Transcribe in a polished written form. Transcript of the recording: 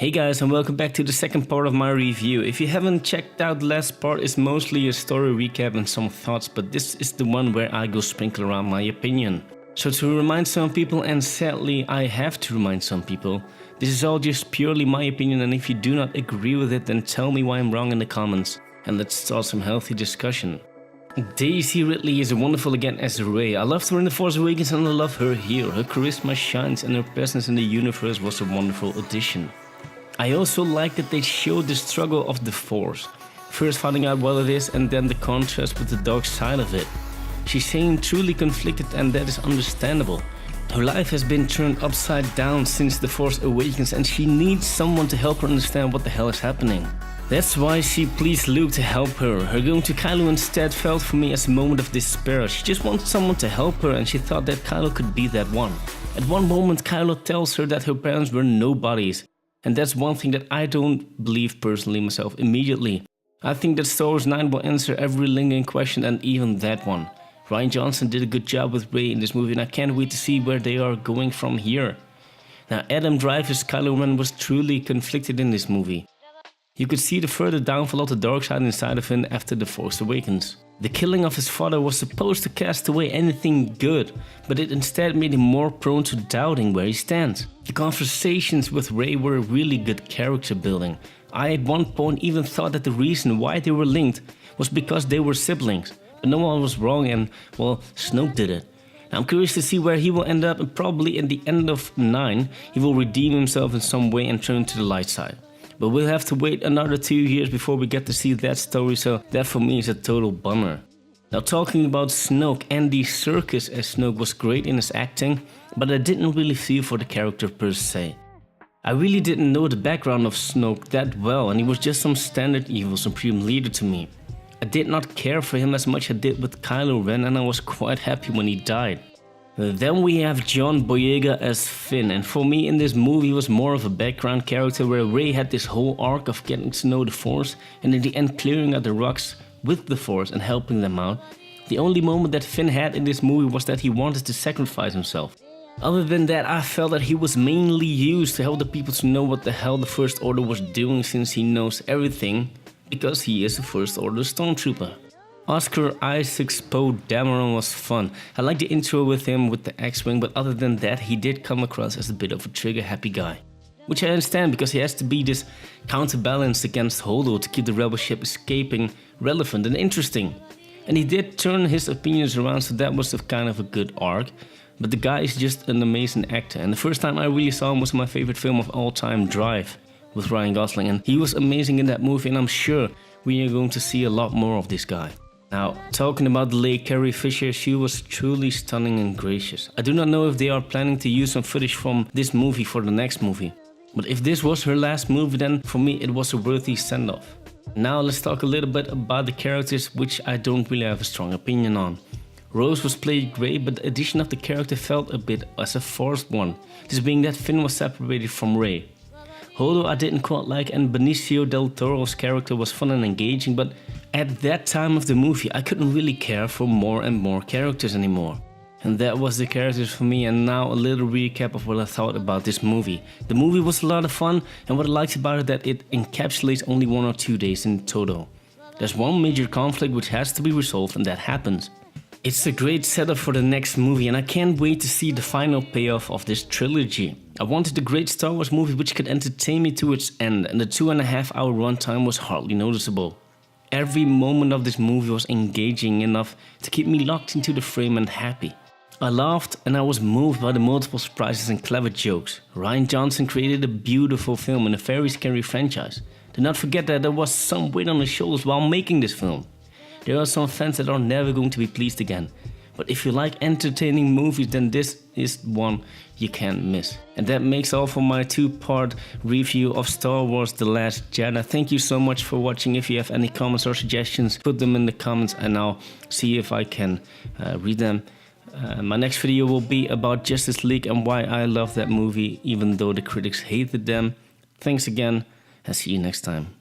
Hey guys, and welcome back to the second part of my review. If you haven't checked out the last part, it's mostly a story recap and some thoughts, but this is the one where I go sprinkle around my opinion. So to remind some people, and sadly I have to remind some people, this is all just purely my opinion, and if you do not agree with it, then tell me why I'm wrong in the comments and let's start some healthy discussion. Daisy Ridley is wonderful again as Rey. I loved her in The Force Awakens and I love her here. Her charisma shines and her presence in the universe was a wonderful addition. I also like that they showed the struggle of the Force. First finding out what it is and then the contrast with the dark side of it. She's saying truly conflicted, and that is understandable. Her life has been turned upside down since The Force Awakens and she needs someone to help her understand what the hell is happening. That's why she pleased Luke to help her. Her going to Kylo instead felt for me as a moment of despair. She just wanted someone to help her and she thought that Kylo could be that one. At one moment Kylo tells her that her parents were nobodies. And that's one thing that I don't believe personally myself immediately. I think that Star Wars 9 will answer every lingering question, and even that one. Rian Johnson did a good job with Rey in this movie and I can't wait to see where they are going from here. Now Adam Driver's Kylo Ren was truly conflicted in this movie. You could see the further downfall of the dark side inside of him after The Force Awakens. The killing of his father was supposed to cast away anything good, but it instead made him more prone to doubting where he stands. The conversations with Rey were really good character building. I at one point even thought that the reason why they were linked was because they were siblings, but no one was wrong and, well, Snoke did it. Now, I'm curious to see where he will end up, and probably in the end of 9 he will redeem himself in some way and turn to the light side. But we'll have to wait another 2 years before we get to see that story, so that for me is a total bummer. Now talking about Snoke, Andy Serkis as Snoke was great in his acting, but I didn't really feel for the character per se. I really didn't know the background of Snoke that well, and he was just some standard evil supreme leader to me. I did not care for him as much as I did with Kylo Ren, and I was quite happy when he died. Then we have John Boyega as Finn, and for me in this movie he was more of a background character, where Rey had this whole arc of getting to know the Force and in the end clearing out the rocks with the Force and helping them out. The only moment that Finn had in this movie was that he wanted to sacrifice himself. Other than that, I felt that he was mainly used to help the people to know what the hell the First Order was doing, since he knows everything because he is a First Order stormtrooper. Oscar Isaac's Poe Dameron was fun. I liked the intro with him with the X-Wing, but other than that he did come across as a bit of a trigger-happy guy. Which I understand, because he has to be this counterbalance against Holdo to keep the rebel ship escaping relevant and interesting. And he did turn his opinions around, so that was kind of a good arc. But the guy is just an amazing actor, and the first time I really saw him was my favorite film of all time, Drive, with Ryan Gosling, and he was amazing in that movie, and I'm sure we are going to see a lot more of this guy. Now, talking about the late Carrie Fisher, she was truly stunning and gracious. I do not know if they are planning to use some footage from this movie for the next movie. But if this was her last movie, then for me it was a worthy send-off. Now let's talk a little bit about the characters, which I don't really have a strong opinion on. Rose was played great, but the addition of the character felt a bit as a forced one, this being that Finn was separated from Rey. Holdo I didn't quite like, and Benicio del Toro's character was fun and engaging, but at that time of the movie I couldn't really care for more and more characters anymore. And that was the characters for me, and now a little recap of what I thought about this movie. The movie was a lot of fun, and what I liked about it that it encapsulates only 1 or 2 days in total. There's one major conflict which has to be resolved, and that happens. It's a great setup for the next movie, and I can't wait to see the final payoff of this trilogy. I wanted a great Star Wars movie which could entertain me to its end, and the 2.5 hour runtime was hardly noticeable. Every moment of this movie was engaging enough to keep me locked into the frame and happy. I laughed and I was moved by the multiple surprises and clever jokes. Rian Johnson created a beautiful film in a very scary franchise. Do not forget that there was some weight on his shoulders while making this film. There are some fans that are never going to be pleased again. But if you like entertaining movies, then this is one you can't miss. And that makes all for my 2-part review of Star Wars The Last Jedi. Thank you so much for watching. If you have any comments or suggestions, put them in the comments and I'll see if I can read them. My next video will be about Justice League and why I love that movie, even though the critics hated them. Thanks again, and see you next time.